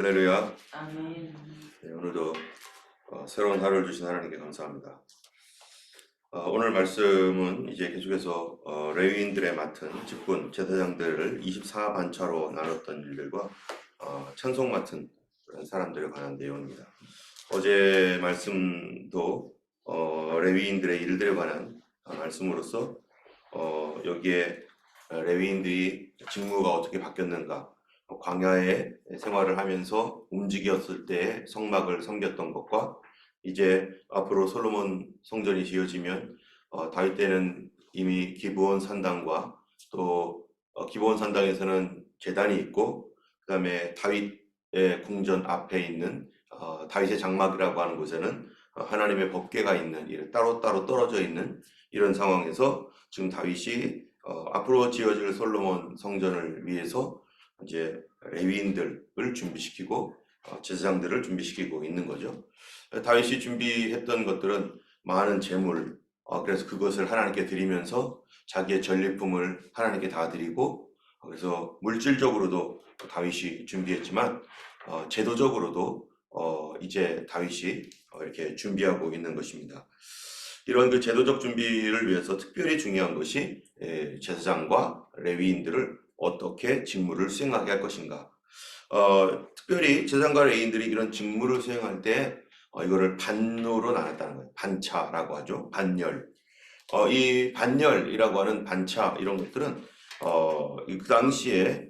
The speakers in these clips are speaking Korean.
할렐루야. 아멘. 네, 오늘도 새로운 하루를 주신 하나님께 감사합니다. 오늘 말씀은 이제 계속해서 레위인들의 맡은 직분 제사장들을 24반차로 나눴던 일들과 찬송 맡은 그런 사람들에 관한 내용입니다. 어제 말씀도 레위인들의 일들에 관한 말씀으로서 여기에 레위인들이 직무가 어떻게 바뀌었는가, 광야의 생활을 하면서 움직였을 때 성막을 섬겼던 것과 이제 앞으로 솔로몬 성전이 지어지면 다윗 때는 이미 기브온 산당과 또 기브온 산당에서는 제단이 있고 그 다음에 다윗의 궁전 앞에 있는 다윗의 장막이라고 하는 곳에는 하나님의 법궤가 있는 따로따로 떨어져 있는 이런 상황에서 지금 다윗이 앞으로 지어질 솔로몬 성전을 위해서 이제 레위인들을 준비시키고 제사장들을 준비시키고 있는 거죠. 다윗이 준비했던 것들은 많은 재물, 그래서 그것을 하나님께 드리면서 자기의 전리품을 하나님께 다 드리고, 그래서 물질적으로도 다윗이 준비했지만 제도적으로도 이제 다윗이 이렇게 준비하고 있는 것입니다. 이런 그 제도적 준비를 위해서 특별히 중요한 것이 제사장과 레위인들을 어떻게 직무를 수행하게 할 것인가. 특별히 제사장과 레위인들이 이런 직무를 수행할 때 이거를 반으로 나눴다는 거예요. 반차라고 하죠. 반열. 이 반열이라고 하는 반차 이런 것들은 그 당시에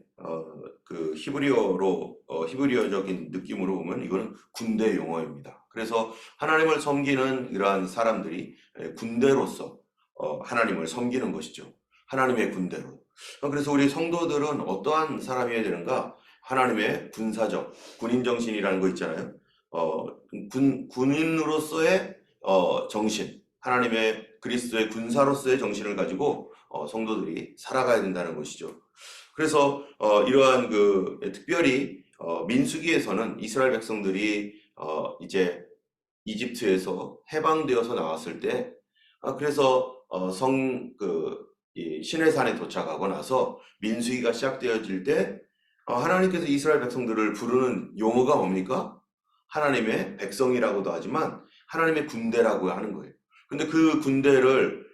그 히브리어적인 느낌으로 보면 이거는 군대 용어입니다. 그래서 하나님을 섬기는 이러한 사람들이 군대로서 하나님을 섬기는 것이죠. 하나님의 군대로. 그래서 우리 성도들은 어떠한 사람이어야 되는가? 하나님의 군사적, 군인 정신이라는 거 있잖아요. 군인으로서의 정신, 하나님의 그리스도의 군사로서의 정신을 가지고 성도들이 살아가야 된다는 것이죠. 그래서 이러한 그 특별히 민수기에서는 이스라엘 백성들이 이제 이집트에서 해방되어서 나왔을 때 그래서 이 시내산에 도착하고 나서 민수기가 시작되어질 때 하나님께서 이스라엘 백성들을 부르는 용어가 뭡니까? 하나님의 백성이라고도 하지만 하나님의 군대라고 하는 거예요. 근데 그 군대를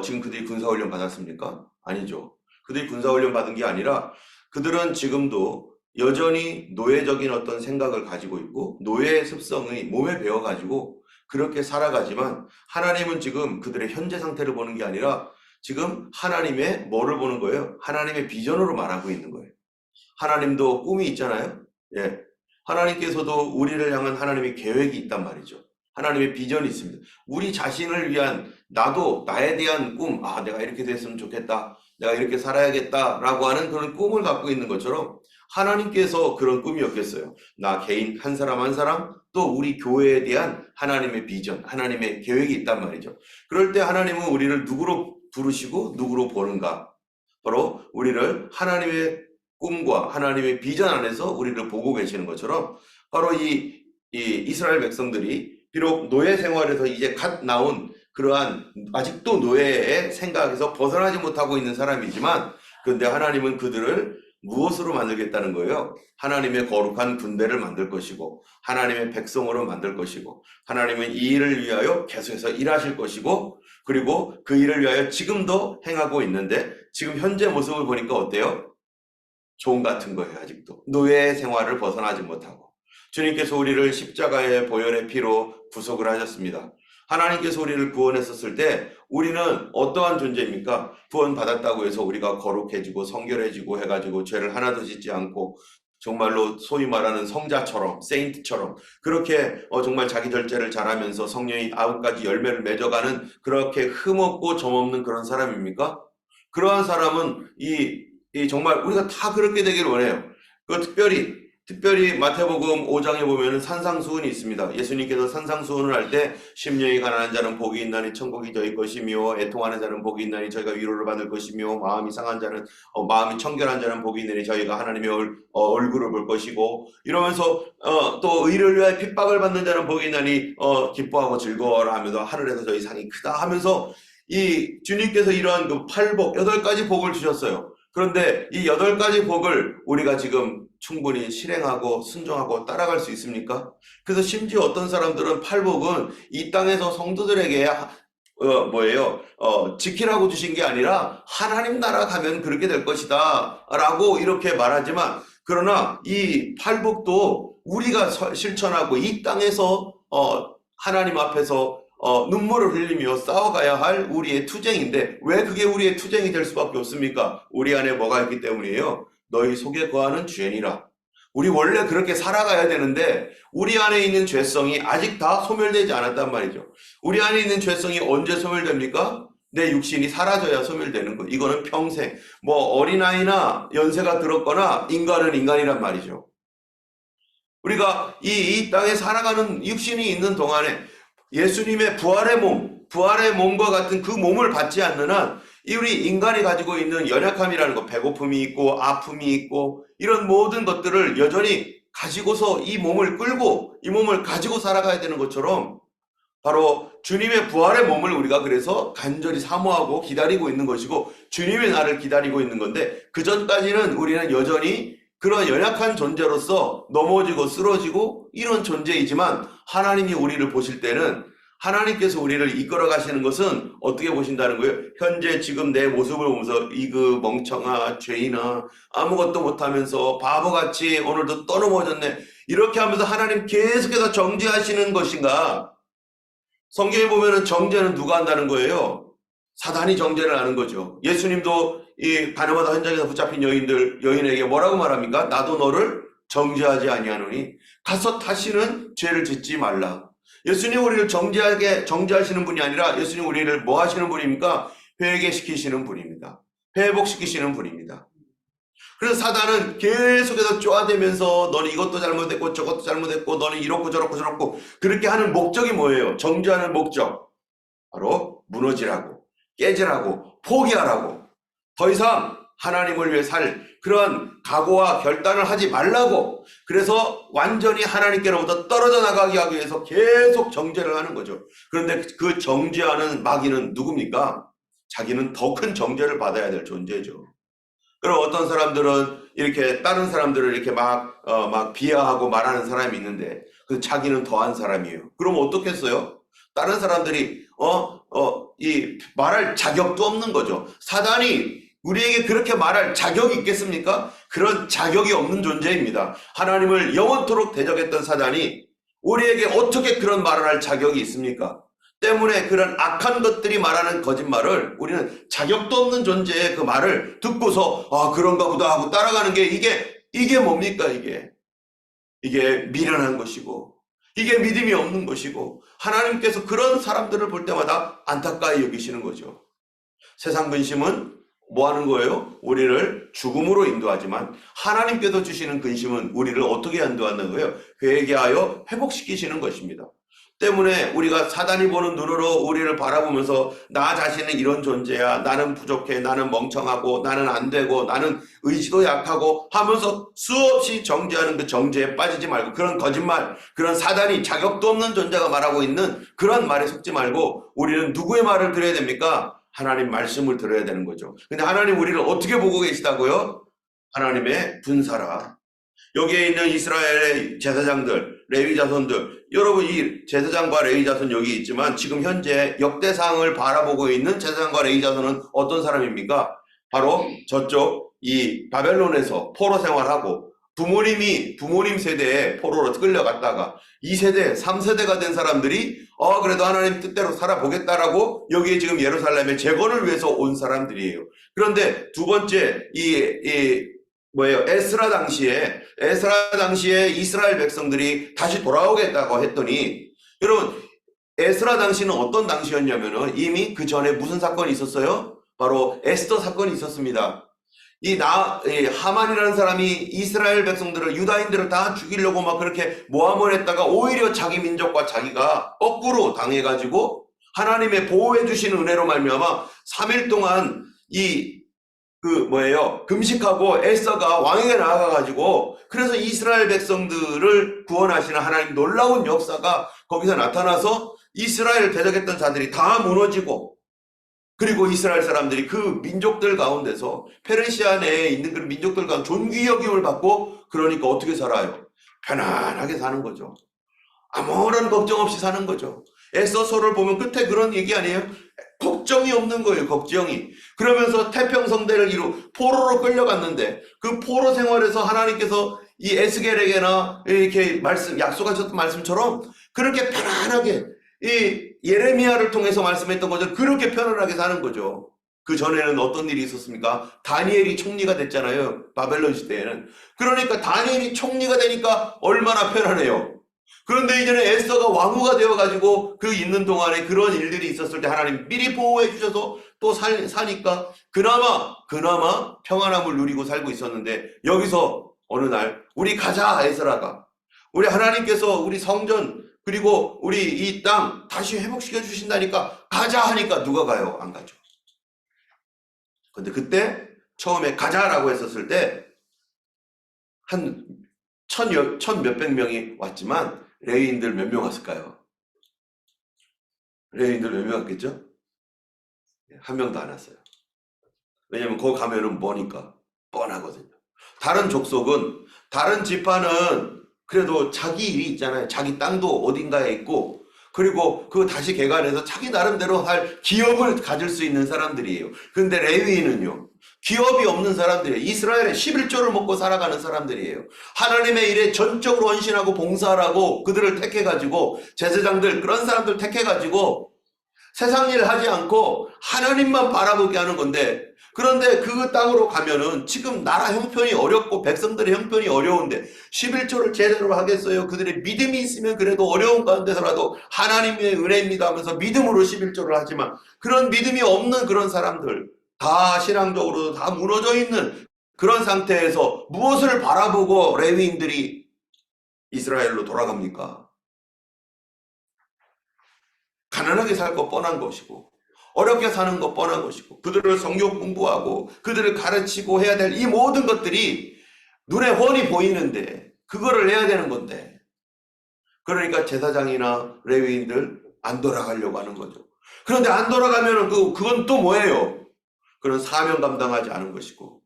지금 그들이 군사훈련 받았습니까? 아니죠. 그들이 군사훈련 받은 게 아니라 그들은 지금도 여전히 노예적인 어떤 생각을 가지고 있고 노예의 습성이 몸에 배어가지고 그렇게 살아가지만 하나님은 지금 그들의 현재 상태를 보는 게 아니라 지금 하나님의 뭐를 보는 거예요? 하나님의 비전으로 말하고 있는 거예요. 하나님도 꿈이 있잖아요. 예. 하나님께서도 우리를 향한 하나님의 계획이 있단 말이죠. 하나님의 비전이 있습니다. 우리 자신을 위한 나도 나에 대한 꿈, 내가 이렇게 됐으면 좋겠다. 내가 이렇게 살아야겠다라고 하는 그런 꿈을 갖고 있는 것처럼 하나님께서 그런 꿈이 없겠어요. 나 개인 한 사람 한 사람 또 우리 교회에 대한 하나님의 비전, 하나님의 계획이 있단 말이죠. 그럴 때 하나님은 우리를 누구로 부르시고 누구로 보는가? 바로 우리를 하나님의 꿈과 하나님의 비전 안에서 우리를 보고 계시는 것처럼 바로 이 이스라엘 백성들이 비록 노예 생활에서 이제 갓 나온 그러한 아직도 노예의 생각에서 벗어나지 못하고 있는 사람이지만 그런데 하나님은 그들을 무엇으로 만들겠다는 거예요? 하나님의 거룩한 군대를 만들 것이고 하나님의 백성으로 만들 것이고 하나님은 이 일을 위하여 계속해서 일하실 것이고 그리고 그 일을 위하여 지금도 행하고 있는데 지금 현재 모습을 보니까 어때요? 종 같은 거예요. 아직도 노예 생활을 벗어나지 못하고 주님께서 우리를 십자가의 보혈의 피로 구속을 하셨습니다. 하나님께서 우리를 구원했었을 때 우리는 어떠한 존재입니까? 구원받았다고 해서 우리가 거룩해지고 성결해지고 해가지고 죄를 하나도 짓지 않고 정말로 소위 말하는 성자처럼 세인트처럼 그렇게 정말 자기들 죄를 잘하면서 성령이 9가지 열매를 맺어가는 그렇게 흠없고 점없는 그런 사람입니까? 그러한 사람은 정말 우리가 다 그렇게 되기를 원해요. 그 특별히 마태복음 5장에 보면은 산상수훈이 있습니다. 예수님께서 산상수훈을 할 때 심령이 가난한 자는 복이 있나니 천국이 저희 것이며 애통하는 자는 복이 있나니 저희가 위로를 받을 것이며 마음이 상한 자는 마음이 청결한 자는 복이 있나니 저희가 하나님의 얼굴을 볼 것이고 이러면서 또 의를 위하여 핍박을 받는 자는 복이 있나니 기뻐하고 즐거워라 하면서 하늘에서 저희 상이 크다 하면서 이 주님께서 이러한 그 8복 8가지 복을 주셨어요. 그런데 이 8가지 복을 우리가 지금 충분히 실행하고 순종하고 따라갈 수 있습니까? 그래서 심지어 어떤 사람들은 팔복은 이 땅에서 성도들에게 지키라고 주신 게 아니라 하나님 나라 가면 그렇게 될 것이다 라고 이렇게 말하지만, 그러나 이 팔복도 우리가 실천하고 이 땅에서 하나님 앞에서 눈물을 흘리며 싸워가야 할 우리의 투쟁인데, 왜 그게 우리의 투쟁이 될 수밖에 없습니까? 우리 안에 뭐가 있기 때문이에요. 너희 속에 거하는 죄니라. 우리 원래 그렇게 살아가야 되는데 우리 안에 있는 죄성이 아직 다 소멸되지 않았단 말이죠. 우리 안에 있는 죄성이 언제 소멸됩니까? 내 육신이 사라져야 소멸되는 거. 이거는 평생, 뭐 어린아이나 연세가 들었거나 인간은 인간이란 말이죠. 우리가 이 땅에 살아가는 육신이 있는 동안에 예수님의 부활의 몸과 같은 그 몸을 받지 않는 한, 이 우리 인간이 가지고 있는 연약함이라는 거, 배고픔이 있고 아픔이 있고 이런 모든 것들을 여전히 가지고서 이 몸을 끌고 이 몸을 가지고 살아가야 되는 것처럼, 바로 주님의 부활의 몸을 우리가 그래서 간절히 사모하고 기다리고 있는 것이고, 주님의 날을 기다리고 있는 건데, 그 전까지는 우리는 여전히 그런 연약한 존재로서 넘어지고 쓰러지고 이런 존재이지만, 하나님이 우리를 보실 때는, 하나님께서 우리를 이끌어 가시는 것은 어떻게 보신다는 거예요? 현재 지금 내 모습을 보면서 이 멍청아, 죄인아, 아무것도 못하면서 바보같이 오늘도 떠넘어졌네, 이렇게 하면서 하나님 계속해서 정죄하시는 것인가? 성경에 보면은 정죄는 누가 한다는 거예요? 사단이 정죄를 하는 거죠. 예수님도 이 가늠하다 현장에서 붙잡힌 여인에게 뭐라고 말합니까? 나도 너를 정죄하지 아니하노니 가서 다시는 죄를 짓지 말라. 예수님 우리를 정죄하시는 분이 아니라 예수님 우리를 뭐 하시는 분입니까? 회개시키시는 분입니다. 회복시키시는 분입니다. 그래서 사단은 계속해서 쪼아대면서 너는 이것도 잘못했고 저것도 잘못했고 너는 이렇고 저렇고 그렇게 하는 목적이 뭐예요? 정죄하는 목적, 바로 무너지라고, 깨지라고, 포기하라고, 더 이상 하나님을 위해 살 그런 각오와 결단을 하지 말라고, 그래서 완전히 하나님께로부터 떨어져 나가게 하기 위해서 계속 정죄를 하는 거죠. 그런데 그 정죄하는 마귀는 누굽니까? 자기는 더 큰 정죄를 받아야 될 존재죠. 그럼 어떤 사람들은 이렇게 다른 사람들을 이렇게 막 비하하고 말하는 사람이 있는데, 그 자기는 더한 사람이에요. 그럼 어떻겠어요? 다른 사람들이 이 말할 자격도 없는 거죠. 사단이 우리에게 그렇게 말할 자격이 있겠습니까? 그런 자격이 없는 존재입니다. 하나님을 영원토록 대적했던 사단이 우리에게 어떻게 그런 말을 할 자격이 있습니까? 때문에 그런 악한 것들이 말하는 거짓말을 우리는 자격도 없는 존재의 그 말을 듣고서 그런가 보다 하고 따라가는 게, 이게 뭡니까? 이게 미련한 것이고, 이게 믿음이 없는 것이고, 하나님께서 그런 사람들을 볼 때마다 안타까이 여기시는 거죠. 세상 근심은 뭐 하는 거예요? 우리를 죽음으로 인도하지만, 하나님께서 주시는 근심은 우리를 어떻게 인도하는 거예요? 회개하여 회복시키시는 것입니다. 때문에 우리가 사단이 보는 눈으로 우리를 바라보면서 나 자신은 이런 존재야, 나는 부족해, 나는 멍청하고, 나는 안 되고, 나는 의지도 약하고 하면서 수없이 정죄하는 그 정죄에 빠지지 말고, 그런 거짓말, 그런 사단이 자격도 없는 존재가 말하고 있는 그런 말에 속지 말고, 우리는 누구의 말을 들어야 됩니까? 하나님 말씀을 들어야 되는 거죠. 근데 하나님 우리를 어떻게 보고 계시다고요? 하나님의 분사라. 여기에 있는 이스라엘의 제사장들, 레위 자손들, 여러분 이 제사장과 레위 자손 여기 있지만, 지금 현재 역대상을 바라보고 있는 제사장과 레위 자손은 어떤 사람입니까? 바로 저쪽 이 바벨론에서 포로 생활하고 부모님 세대에 포로로 끌려갔다가 2세대, 3세대가 된 사람들이 그래도 하나님 뜻대로 살아보겠다라고 여기에 지금 예루살렘의 재건을 위해서 온 사람들이에요. 그런데 두 번째 에스라 당시에 이스라엘 백성들이 다시 돌아오겠다고 했더니, 여러분 에스라 당시는 어떤 당시였냐면은 이미 그 전에 무슨 사건이 있었어요? 바로 에스더 사건이 있었습니다. 하만이라는 사람이 이스라엘 백성들을, 유다인들을 다 죽이려고 막 그렇게 모함을 했다가 오히려 자기 민족과 자기가 거꾸로 당해가지고 하나님의 보호해 주시는 은혜로 말미암아 3일 동안 금식하고 에스더가 왕에게 나아가가지고, 그래서 이스라엘 백성들을 구원하시는 하나님 놀라운 역사가 거기서 나타나서 이스라엘을 대적했던 자들이 다 무너지고, 그리고 이스라엘 사람들이 그 민족들 가운데서, 페르시아 내에 있는 그 민족들 가운데 존귀 여김을 받고 그러니까 어떻게 살아요? 편안하게 사는 거죠. 아무런 걱정 없이 사는 거죠. 에서서를 보면 끝에 그런 얘기 아니에요? 걱정이 없는 거예요. 걱정이. 그러면서 태평성대를 포로로 끌려갔는데 그 포로 생활에서 하나님께서 이 에스겔에게나 이렇게 약속하셨던 말씀처럼 그렇게 편안하게 이 예레미야를 통해서 말씀했던 것처럼 그렇게 편안하게 사는 거죠. 그 전에는 어떤 일이 있었습니까? 다니엘이 총리가 됐잖아요. 바벨론 시대에는. 그러니까 다니엘이 총리가 되니까 얼마나 편안해요. 그런데 이제는 에스더가 왕후가 되어가지고 그 있는 동안에 그런 일들이 있었을 때 하나님 미리 보호해 주셔서 또 사니까 그나마 평안함을 누리고 살고 있었는데 여기서 어느 날 우리 가자 에스라가 우리 하나님께서 우리 성전 그리고 우리 이 땅 다시 회복시켜 주신다니까 가자 하니까 누가 가요? 안 가죠. 근데 그때 처음에 가자라고 했었을 때 한 천 몇백 명이 왔지만 레위인들 몇 명 왔을까요? 레위인들 몇 명 왔겠죠? 한 명도 안 왔어요. 왜냐면 거기 가면은 뭐니까 뻔하거든요. 다른 족속은 다른 지파는 그래도 자기 일이 있잖아요. 자기 땅도 어딘가에 있고 그리고 그거 다시 개간해서 자기 나름대로 할 기업을 가질 수 있는 사람들이에요. 근데 레위인은요. 기업이 없는 사람들이에요. 이스라엘의 11조를 먹고 살아가는 사람들이에요. 하나님의 일에 전적으로 헌신하고 봉사하라고 그들을 택해가지고 제사장들 그런 사람들 택해가지고 세상 일 하지 않고 하나님만 바라보게 하는 건데 그런데 그 땅으로 가면은 지금 나라 형편이 어렵고 백성들의 형편이 어려운데 11조를 제대로 하겠어요? 그들의 믿음이 있으면 그래도 어려운 가운데서라도 하나님의 은혜입니다 하면서 믿음으로 11조를 하지만 그런 믿음이 없는 그런 사람들 다 신앙적으로도 다 무너져 있는 그런 상태에서 무엇을 바라보고 레위인들이 이스라엘로 돌아갑니까? 가난하게 살 거 뻔한 것이고 어렵게 사는 거 뻔한 것이고 그들을 성경 공부하고 그들을 가르치고 해야 될 이 모든 것들이 눈에 훤히 보이는데 그거를 해야 되는 건데 그러니까 제사장이나 레위인들 안 돌아가려고 하는 거죠. 그런데 안 돌아가면은 그건 또 뭐예요? 그건 사명 감당하지 않은 것이고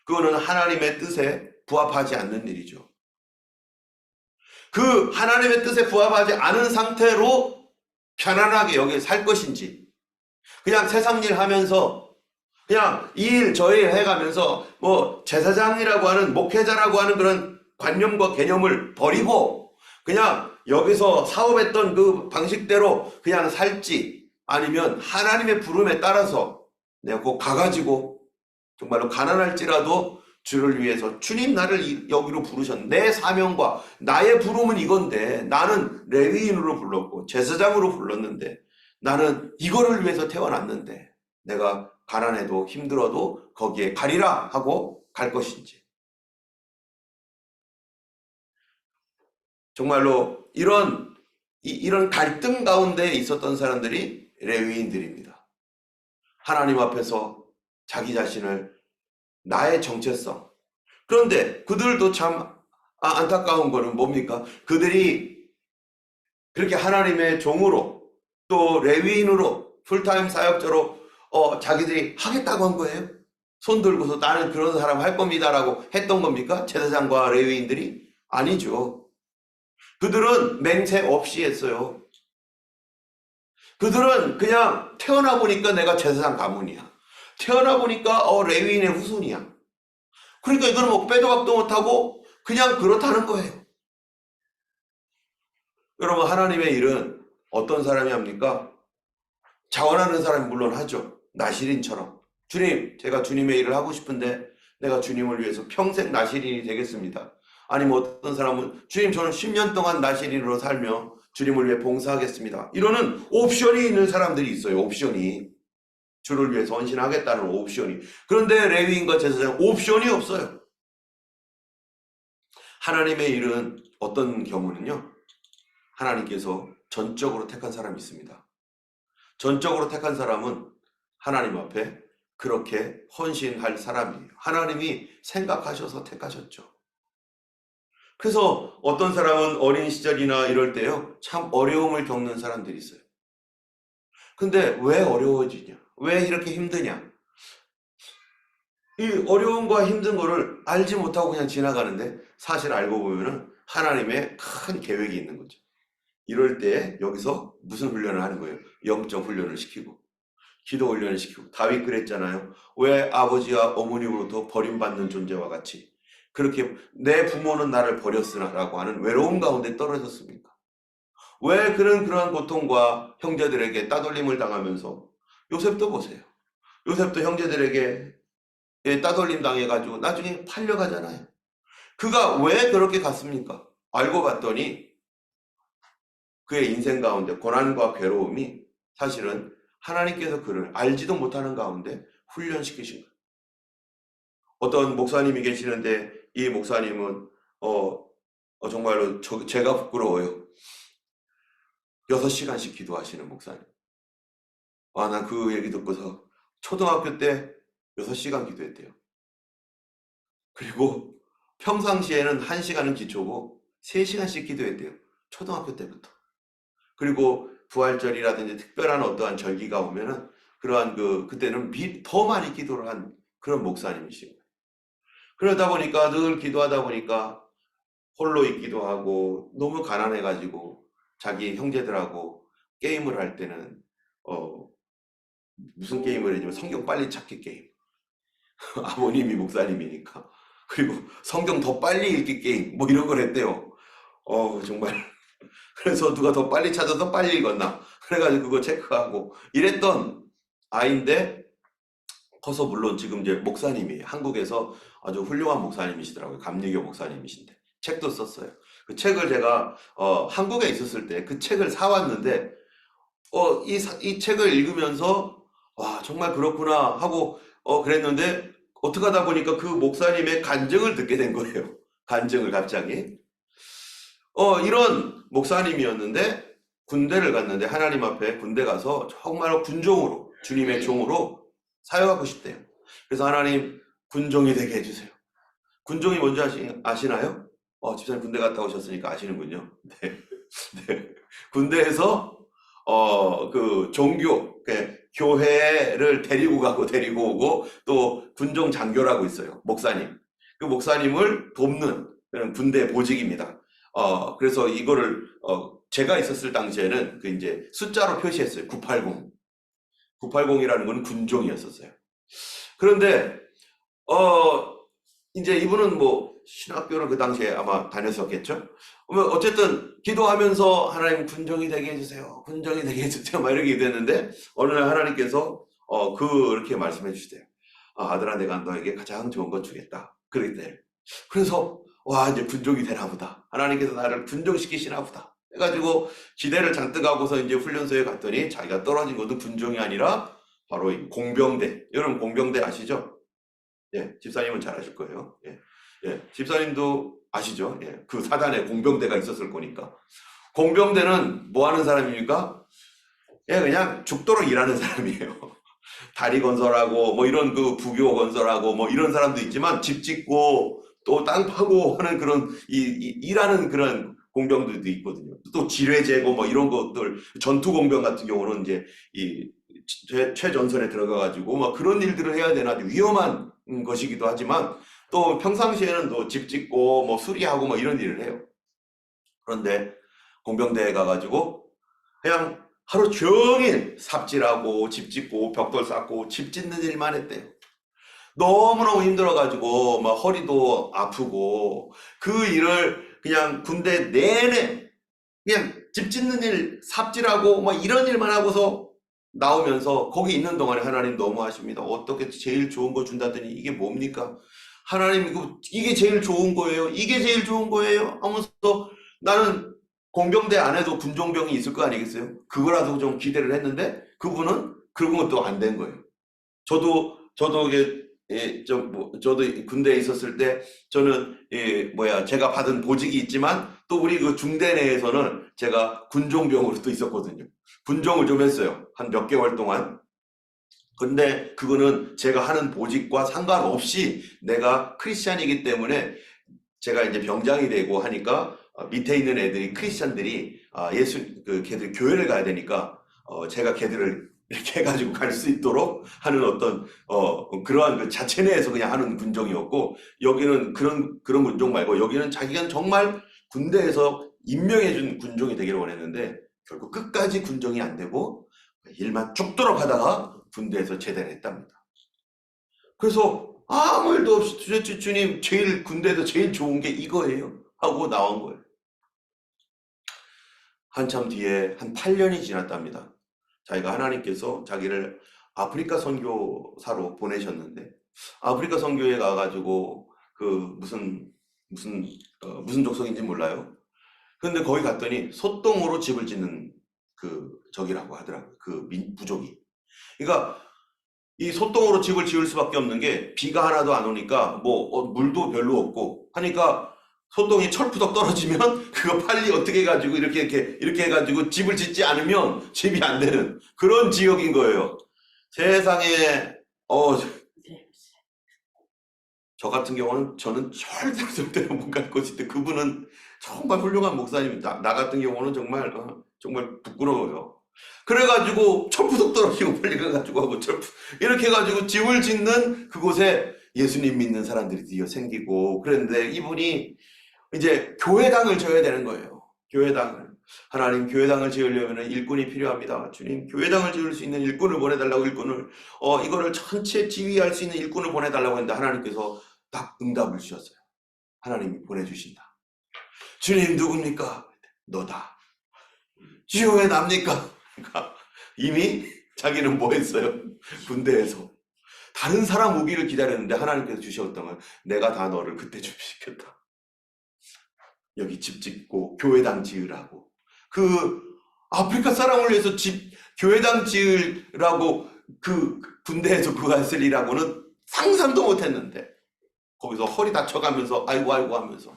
그거는 하나님의 뜻에 부합하지 않는 일이죠. 그 하나님의 뜻에 부합하지 않은 상태로 편안하게 여기 살 것인지 그냥 세상 일 하면서 그냥 이 일 저 일 해가면서 뭐 제사장이라고 하는 목회자라고 하는 그런 관념과 개념을 버리고 그냥 여기서 사업했던 그 방식대로 그냥 살지 아니면 하나님의 부름에 따라서 내가 꼭 가가지고 정말로 가난할지라도 주를 위해서 주님 나를 여기로 부르셨는데 내 사명과 나의 부름은 이건데 나는 레위인으로 불렀고 제사장으로 불렀는데 나는 이거를 위해서 태어났는데 내가 가난해도 힘들어도 거기에 가리라 하고 갈 것인지 정말로 이런 갈등 가운데 있었던 사람들이 레위인들입니다. 하나님 앞에서 자기 자신을 나의 정체성 그런데 그들도 참 안타까운 거는 뭡니까? 그들이 그렇게 하나님의 종으로 또 레위인으로 풀타임 사역자로 자기들이 하겠다고 한 거예요? 손 들고서 나는 그런 사람 할 겁니다라고 했던 겁니까? 제사장과 레위인들이? 아니죠. 그들은 맹세 없이 했어요. 그들은 그냥 태어나 보니까 내가 제사장 가문이야. 태어나 보니까 레위인의 후손이야. 그러니까 이거는 뭐 빼도 박도 못하고 그냥 그렇다는 거예요. 여러분 하나님의 일은 어떤 사람이 합니까? 자원하는 사람이 물론 하죠. 나시린처럼. 주님 제가 주님의 일을 하고 싶은데 내가 주님을 위해서 평생 나시린이 되겠습니다. 아니면 어떤 사람은 주님 저는 10년 동안 나시린으로 살며 주님을 위해 봉사하겠습니다. 이러는 옵션이 있는 사람들이 있어요. 옵션이. 주를 위해서 헌신하겠다는 옵션이. 그런데 레위인과 제사장 옵션이 없어요. 하나님의 일은 어떤 경우는요. 하나님께서 전적으로 택한 사람이 있습니다. 전적으로 택한 사람은 하나님 앞에 그렇게 헌신할 사람이에요. 하나님이 생각하셔서 택하셨죠. 그래서 어떤 사람은 어린 시절이나 이럴 때요. 참 어려움을 겪는 사람들이 있어요. 근데 왜 어려워지냐? 왜 이렇게 힘드냐? 이 어려움과 힘든 거를 알지 못하고 그냥 지나가는데 사실 알고 보면은 하나님의 큰 계획이 있는 거죠. 이럴 때 여기서 무슨 훈련을 하는 거예요? 영적 훈련을 시키고 기도 훈련을 시키고. 다윗 그랬잖아요. 왜 아버지와 어머니로부터 버림받는 존재와 같이 그렇게 내 부모는 나를 버렸으나 라고 하는 외로움 가운데 떨어졌습니까? 왜 그러한 고통과 형제들에게 따돌림을 당하면서, 요셉도 보세요. 요셉도 형제들에게 따돌림 당해가지고 나중에 팔려가잖아요. 그가 왜 그렇게 갔습니까? 알고 봤더니 그의 인생 가운데 고난과 괴로움이 사실은 하나님께서 그를 알지도 못하는 가운데 훈련시키신 거예요. 어떤 목사님이 계시는데 이 목사님은 정말로 제가 부끄러워요. 6시간씩 기도하시는 목사님. 난 그 얘기 듣고서 초등학교 때 6시간 기도했대요. 그리고 평상시에는 1시간은 기초고 3시간씩 기도했대요. 초등학교 때부터. 그리고 부활절이라든지 특별한 어떠한 절기가 오면은 그러한 그때는 더 많이 기도를 한 그런 목사님이신 거예요. 그러다 보니까 늘 기도하다 보니까 홀로 있기도 하고 너무 가난해가지고 자기 형제들하고 게임을 할 때는 무슨 게임을 했냐면 성경 빨리 찾기 게임. 아버님이 목사님이니까. 그리고 성경 더 빨리 읽기 게임 뭐 이런 걸 했대요. 정말. 그래서 누가 더 빨리 찾아서 빨리 읽었나 그래가지고 그거 체크하고 이랬던 아이인데 커서 물론 지금 이제 목사님이에요. 한국에서 아주 훌륭한 목사님이시더라고요. 감리교 목사님이신데 책도 썼어요. 그 책을 제가 한국에 있었을 때 그 책을 사왔는데 이 책을 읽으면서 와 정말 그렇구나 하고 그랬는데 어떻게 하다 보니까 그 목사님의 간증을 듣게 된 거예요. 간증을 갑자기. 이런 목사님이었는데 군대를 갔는데 하나님 앞에 군대 가서 정말 군종으로 주님의 종으로 사역하고 싶대요. 그래서 하나님 군종이 되게 해주세요. 군종이 뭔지 아시나요? 집사님 군대 갔다 오셨으니까 아시는군요. 네. 네. 군대에서 그 종교, 교회를 데리고 가고 데리고 오고 또 군종 장교라고 있어요. 목사님. 그 목사님을 돕는 그런 군대 보직입니다. 그래서 이거를 제가 있었을 당시에는 그 이제 숫자로 표시했어요. 980. 980이라는 건 군종이었었어요. 그런데 이제 이분은 뭐 신학교를 그 당시에 아마 다녔었겠죠. 어쨌든 기도하면서 하나님 군종이 되게 해주세요. 군종이 되게 해주세요. 막 이렇게 됐는데 어느 날 하나님께서 그렇게 말씀해 주시대요. 아들아 내가 너에게 가장 좋은 거 주겠다. 그랬대. 그래서 와 이제 군종이 되나 보다. 하나님께서 나를 군종시키시나 보다. 해가지고 기대를 잔뜩 하고서 이제 훈련소에 갔더니 자기가 떨어진 것도 군종이 아니라 바로 이 공병대. 여러분 공병대 아시죠? 예, 집사님은 잘 아실 거예요. 예, 예, 집사님도 아시죠? 예, 그 사단에 공병대가 있었을 거니까. 공병대는 뭐 하는 사람입니까? 예, 그냥 죽도록 일하는 사람이에요. 다리 건설하고 뭐 이런 그 부교 건설하고 뭐 이런 사람도 있지만 집 짓고 또 땅 파고 하는 그런 일하는 그런 공병들도 있거든요. 또 지뢰 제거 뭐 이런 것들 전투 공병 같은 경우는 이제 이 최전선에 들어가 가지고 막 그런 일들을 해야 되나 아주 위험한 것이기도 하지만 또 평상시에는 또 집 짓고 뭐 수리하고 뭐 이런 일을 해요. 그런데 공병대에 가가지고 그냥 하루 종일 삽질하고 집 짓고 벽돌 쌓고 집 짓는 일만 했대요. 너무너무 힘들어가지고 막 허리도 아프고 그 일을 그냥 군대 내내 그냥 집 짓는 일 삽질하고 막 이런 일만 하고서 나오면서 거기 있는 동안에 하나님 너무하십니다. 어떻게 제일 좋은 거 준다더니 이게 뭡니까? 하나님 이게 제일 좋은 거예요. 이게 제일 좋은 거예요. 하면서 나는 공병대 안에도 군종병이 있을 거 아니겠어요? 그거라도 좀 기대를 했는데 그분은 그런 것도 안 된 거예요. 저도 이게 저도 군대에 있었을 때 저는 제가 받은 보직이 있지만 또 우리 그 중대 내에서는 제가 군종병으로 또 있었거든요. 군종을 좀 했어요. 한 몇 개월 동안. 근데 그거는 제가 하는 보직과 상관없이 내가 크리스찬이기 때문에 제가 이제 병장이 되고 하니까 밑에 있는 애들이 크리스찬들이 걔들 교회를 가야 되니까 제가 걔들을 이렇게 해가지고 갈 수 있도록 하는 어떤 그러한 그 자체 내에서 그냥 하는 군종이었고, 여기는 그런 군종 말고 여기는 자기가 정말 군대에서 임명해준 군종이 되기를 원했는데 결국 끝까지 군종이 안 되고 일만 쭉도록 하다가 군대에서 제대를 했답니다. 그래서 아무 일도 없이 도대체 주님 제일 군대에서 제일 좋은 게 이거예요 하고 나온 거예요. 한참 뒤에 한 8년이 지났답니다. 자기가 하나님께서 자기를 아프리카 선교사로 보내셨는데, 아프리카 선교에 가가지고 그 무슨 족속인지 몰라요. 근데 거기 갔더니 소똥으로 집을 짓는 그 적이라고 하더라고요. 그 부족이. 그러니까 이 소똥으로 집을 지을 수밖에 없는 게 비가 하나도 안 오니까 물도 별로 없고 하니까 소똥이 철푸덕 떨어지면 그거 빨리 어떻게 해가지고 이렇게 해가지고 집을 짓지 않으면 집이 안 되는 그런 지역인 거예요. 세상에 저 같은 경우는 저는 절대로 못 갈 것인데 그분은 정말 훌륭한 목사님입니다. 나 같은 경우는 정말 부끄러워요. 그래가지고 철푸덕 떨어지고 빨리 가가지고 하고 이렇게 해가지고 집을 짓는 그곳에 예수님 믿는 사람들이 드디어 생기고 그랬는데 이분이 이제 교회당을 지어야 되는 거예요. 교회당을. 하나님 교회당을 지으려면 일꾼이 필요합니다. 주님 교회당을 지을 수 있는 일꾼을 보내달라고 일꾼을 이거를 전체 지휘할 수 있는 일꾼을 보내달라고 했는데 하나님께서 딱 응답을 주셨어요. 하나님이 보내주신다. 주님 누굽니까? 너다. 주여 왜 납니까? 그러니까 이미 자기는 뭐 했어요? 군대에서 다른 사람 오기를 기다렸는데 하나님께서 주셨던 건 내가 다 너를 그때 준비시켰다. 여기 집 짓고 교회당 지으라고. 그 아프리카 사람을 위해서 교회당 지으라고 그 군대에서 그거 했으리라고는 상상도 못했는데 거기서 허리 다쳐가면서 아이고 하면서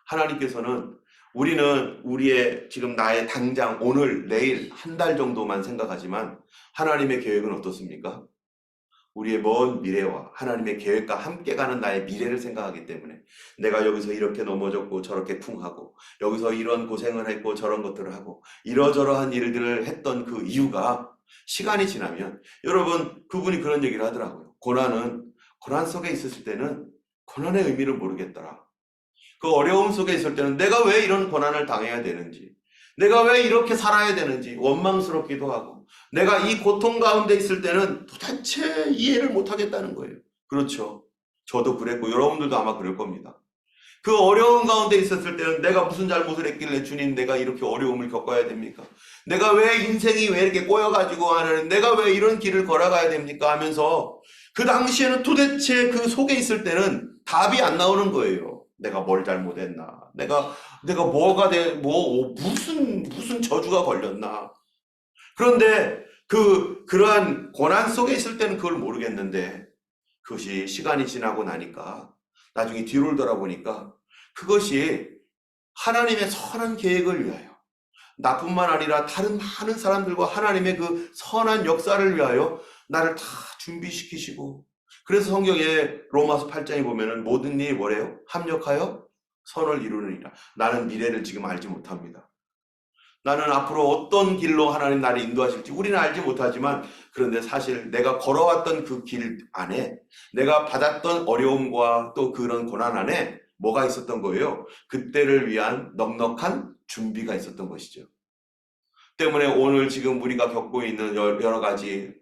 하나님께서는 우리는 우리의 지금 나의 당장 오늘 내일 한 달 정도만 생각하지만 하나님의 계획은 어떻습니까? 우리의 먼 미래와 하나님의 계획과 함께 가는 나의 미래를 생각하기 때문에 내가 여기서 이렇게 넘어졌고 저렇게 쿵하고 여기서 이런 고생을 했고 저런 것들을 하고 이러저러한 일들을 했던 그 이유가 시간이 지나면 여러분 그분이 그런 얘기를 하더라고요. 고난 속에 있었을 때는 고난의 의미를 모르겠더라. 그 어려움 속에 있을 때는 내가 왜 이런 고난을 당해야 되는지 내가 왜 이렇게 살아야 되는지 원망스럽기도 하고 내가 이 고통 가운데 있을 때는 도대체 이해를 못하겠다는 거예요. 그렇죠. 저도 그랬고 여러분들도 아마 그럴 겁니다. 그 어려운 가운데 있었을 때는 내가 무슨 잘못을 했길래 주님 내가 이렇게 어려움을 겪어야 됩니까? 내가 왜 인생이 왜 이렇게 꼬여가지고 하는 내가 왜 이런 길을 걸어가야 됩니까? 하면서 그 당시에는 도대체 그 속에 있을 때는 답이 안 나오는 거예요. 내가 뭘 잘못했나? 내가 무슨 저주가 걸렸나? 그런데 그러한 고난 속에 있을 때는 그걸 모르겠는데 그것이 시간이 지나고 나니까 나중에 뒤를 돌아보니까 그것이 하나님의 선한 계획을 위하여 나뿐만 아니라 다른 많은 사람들과 하나님의 그 선한 역사를 위하여 나를 다 준비시키시고 그래서 성경에 로마서 8장에 보면은 모든 일이 뭐래요? 합력하여 선을 이루느니라. 나는 미래를 지금 알지 못합니다. 나는 앞으로 어떤 길로 하나님 나를 인도하실지 우리는 알지 못하지만 그런데 사실 내가 걸어왔던 그 길 안에 내가 받았던 어려움과 또 그런 고난 안에 뭐가 있었던 거예요? 그때를 위한 넉넉한 준비가 있었던 것이죠. 때문에 오늘 지금 우리가 겪고 있는 여러 가지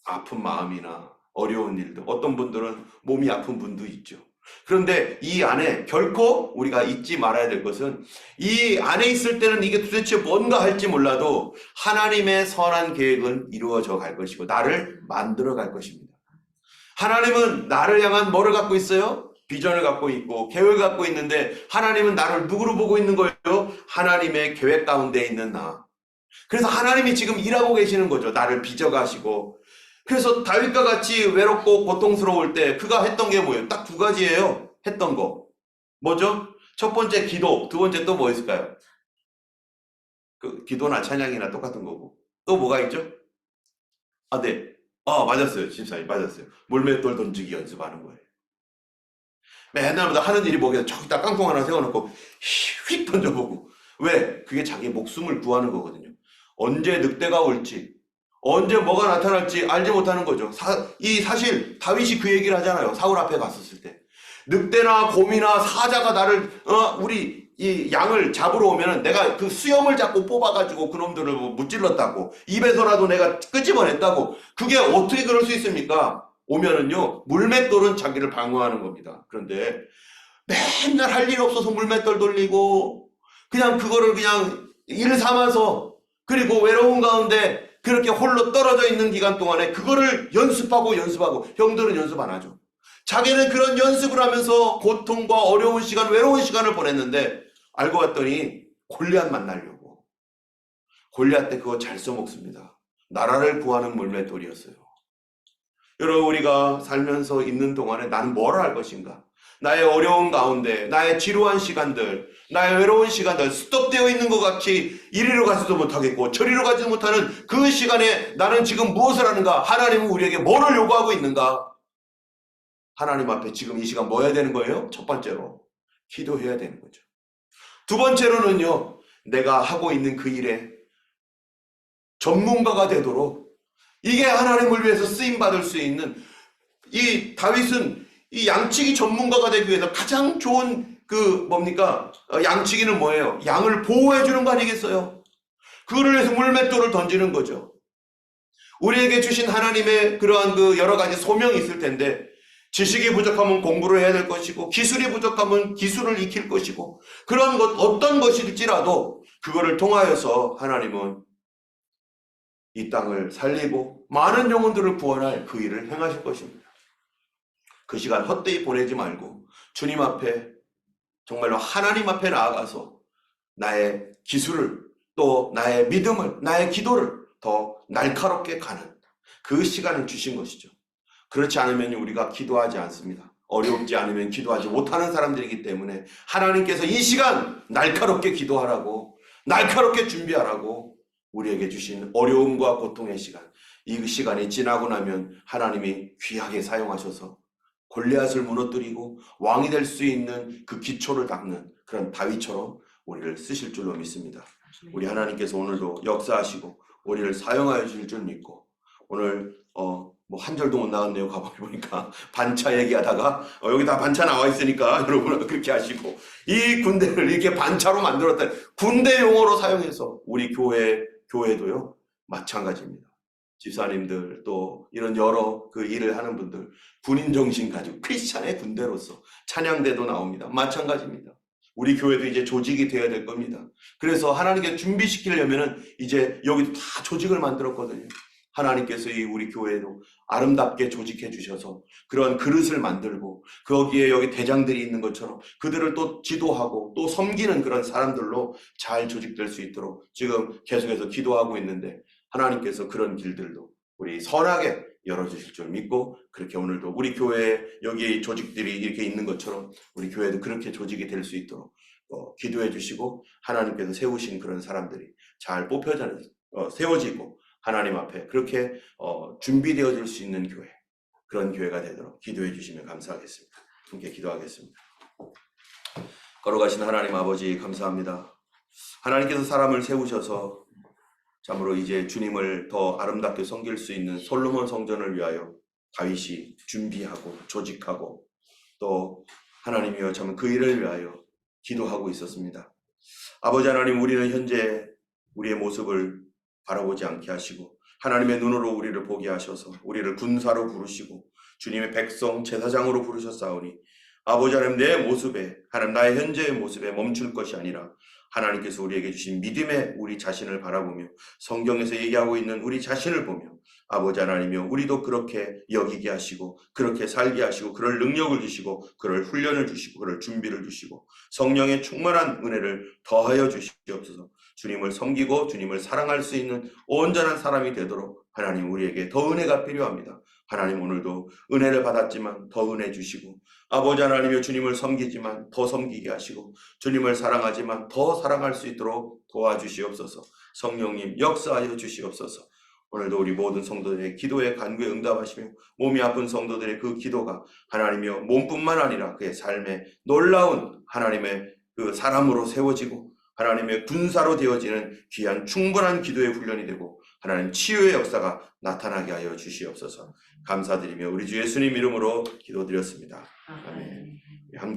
아픈 마음이나 어려운 일들 어떤 분들은 몸이 아픈 분도 있죠. 그런데 이 안에 결코 우리가 잊지 말아야 될 것은 이 안에 있을 때는 이게 도대체 뭔가 할지 몰라도 하나님의 선한 계획은 이루어져 갈 것이고 나를 만들어 갈 것입니다. 하나님은 나를 향한 뭐를 갖고 있어요? 비전을 갖고 있고 계획을 갖고 있는데 하나님은 나를 누구로 보고 있는 거예요? 하나님의 계획 가운데 있는 나. 그래서 하나님이 지금 일하고 계시는 거죠. 나를 빚어가시고 그래서 다윗과 같이 외롭고 고통스러울 때 그가 했던 게 뭐예요? 딱 두 가지예요. 했던 거. 뭐죠? 첫 번째 기도, 두 번째 또 뭐 있을까요? 그 기도나 찬양이나 똑같은 거고. 또 뭐가 있죠? 네. 맞았어요. 집사님 맞았어요. 물맷돌 던지기 연습하는 거예요. 맨날마다 하는 일이 뭐겠어? 저기다 깡통 하나 세워놓고 휙 던져보고. 왜? 그게 자기 목숨을 구하는 거거든요. 언제 늑대가 올지 언제 뭐가 나타날지 알지 못하는 거죠. 사실 다윗이 그 얘기를 하잖아요. 사울 앞에 갔었을 때. 늑대나 곰이나 사자가 나를 우리 이 양을 잡으러 오면은 내가 그 수염을 잡고 뽑아가지고 그놈들을 무찔렀다고, 입에서라도 내가 끄집어냈다고. 그게 어떻게 그럴 수 있습니까? 오면은요, 물맷돌은 자기를 방어하는 겁니다. 그런데 맨날 할 일 없어서 물맷돌 돌리고 그냥 그거를 그냥 일 삼아서, 그리고 외로운 가운데 그렇게 홀로 떨어져 있는 기간 동안에 그거를 연습하고 형들은 연습 안 하죠. 자기는 그런 연습을 하면서 고통과 어려운 시간, 외로운 시간을 보냈는데 알고 봤더니 골리앗 만나려고. 골리앗 때 그거 잘 써먹습니다. 나라를 구하는 물맷돌이었어요. 여러분, 우리가 살면서 있는 동안에 나는 뭘 할 것인가? 나의 어려운 가운데, 나의 지루한 시간들, 나의 외로운 시간들, 스톱되어 있는 것 같이 이리로 가지도 못하겠고 저리로 가지도 못하는 그 시간에 나는 지금 무엇을 하는가? 하나님은 우리에게 뭐를 요구하고 있는가? 하나님 앞에 지금 이 시간 뭐 해야 되는 거예요? 첫 번째로 기도해야 되는 거죠. 두 번째로는요, 내가 하고 있는 그 일에 전문가가 되도록, 이게 하나님을 위해서 쓰임받을 수 있는, 이 다윗은 이 양치기 전문가가 되기 위해서 가장 좋은 양치기는 뭐예요? 양을 보호해 주는 거 아니겠어요? 그거를 위해서 물맷돌을 던지는 거죠. 우리에게 주신 하나님의 그러한 여러 가지 소명이 있을 텐데, 지식이 부족하면 공부를 해야 될 것이고, 기술이 부족하면 기술을 익힐 것이고, 그런 것 어떤 것일지라도 그거를 통하여서 하나님은 이 땅을 살리고 많은 영혼들을 구원할 그 일을 행하실 것입니다. 그 시간 헛되이 보내지 말고 주님 앞에, 정말로 하나님 앞에 나아가서 나의 기술을, 또 나의 믿음을, 나의 기도를 더 날카롭게 가는 그 시간을 주신 것이죠. 그렇지 않으면 우리가 기도하지 않습니다. 어렵지 않으면 기도하지 못하는 사람들이기 때문에 하나님께서 이 시간 날카롭게 기도하라고, 날카롭게 준비하라고 우리에게 주신 어려움과 고통의 시간, 이 시간이 지나고 나면 하나님이 귀하게 사용하셔서 골리앗을 무너뜨리고 왕이 될 수 있는 그 기초를 닦는 그런 다윗처럼 우리를 쓰실 줄로 믿습니다. 우리 하나님께서 오늘도 역사하시고 우리를 사용하여 주실 줄 믿고, 오늘 한 절도 못 나갔네요. 가보니까 반차 얘기하다가 여기다 반차 나와 있으니까 여러분 그렇게 하시고, 이 군대를 이렇게 반차로 만들었다, 군대 용어로 사용해서 우리 교회도요 마찬가지입니다. 집사님들, 또 이런 여러 일을 하는 분들, 군인 정신 가지고 크리스찬의 군대로서 찬양대도 나옵니다. 마찬가지입니다. 우리 교회도 이제 조직이 되어야 될 겁니다. 그래서 하나님께 준비시키려면은 이제 여기도 다 조직을 만들었거든요. 하나님께서 이 우리 교회도 아름답게 조직해 주셔서 그런 그릇을 만들고, 거기에 여기 대장들이 있는 것처럼 그들을 또 지도하고 또 섬기는 그런 사람들로 잘 조직될 수 있도록 지금 계속해서 기도하고 있는데, 하나님께서 그런 길들도 우리 선하게 열어주실 줄 믿고, 그렇게 오늘도 우리 교회에 여기 조직들이 이렇게 있는 것처럼 우리 교회도 그렇게 조직이 될 수 있도록 기도해 주시고, 하나님께서 세우신 그런 사람들이 잘 세워지고 하나님 앞에 그렇게 준비되어질 수 있는 교회, 그런 교회가 되도록 기도해 주시면 감사하겠습니다. 함께 기도하겠습니다. 걸어가신 하나님 아버지, 감사합니다. 하나님께서 사람을 세우셔서 참으로 이제 주님을 더 아름답게 섬길 수 있는 솔로몬 성전을 위하여 다윗이 준비하고 조직하고, 또 하나님이여 참 그 일을 위하여 기도하고 있었습니다. 아버지 하나님, 우리는 현재 우리의 모습을 바라보지 않게 하시고 하나님의 눈으로 우리를 보게 하셔서 우리를 군사로 부르시고 주님의 백성 제사장으로 부르셨사오니, 아버지 하나님, 내 모습에, 하나님 나의 현재의 모습에 멈출 것이 아니라 하나님께서 우리에게 주신 믿음의 우리 자신을 바라보며 성경에서 얘기하고 있는 우리 자신을 보며, 아버지 하나님이여 우리도 그렇게 여기게 하시고 그렇게 살게 하시고 그럴 능력을 주시고 그럴 훈련을 주시고 그럴 준비를 주시고 성령의 충만한 은혜를 더하여 주시옵소서. 주님을 섬기고 주님을 사랑할 수 있는 온전한 사람이 되도록 하나님, 우리에게 더 은혜가 필요합니다. 하나님, 오늘도 은혜를 받았지만 더 은혜 주시고, 아버지 하나님이여 주님을 섬기지만 더 섬기게 하시고, 주님을 사랑하지만 더 사랑할 수 있도록 도와주시옵소서. 성령님 역사하여 주시옵소서. 오늘도 우리 모든 성도들의 기도에 간구에 응답하시며 몸이 아픈 성도들의 그 기도가 하나님이여 몸뿐만 아니라 그의 삶에 놀라운 하나님의 그 사람으로 세워지고 하나님의 군사로 되어지는 귀한 충분한 기도의 훈련이 되고, 하나님 치유의 역사가 나타나게 하여 주시옵소서. 감사드리며 우리 주 예수님 이름으로 기도드렸습니다. 아멘.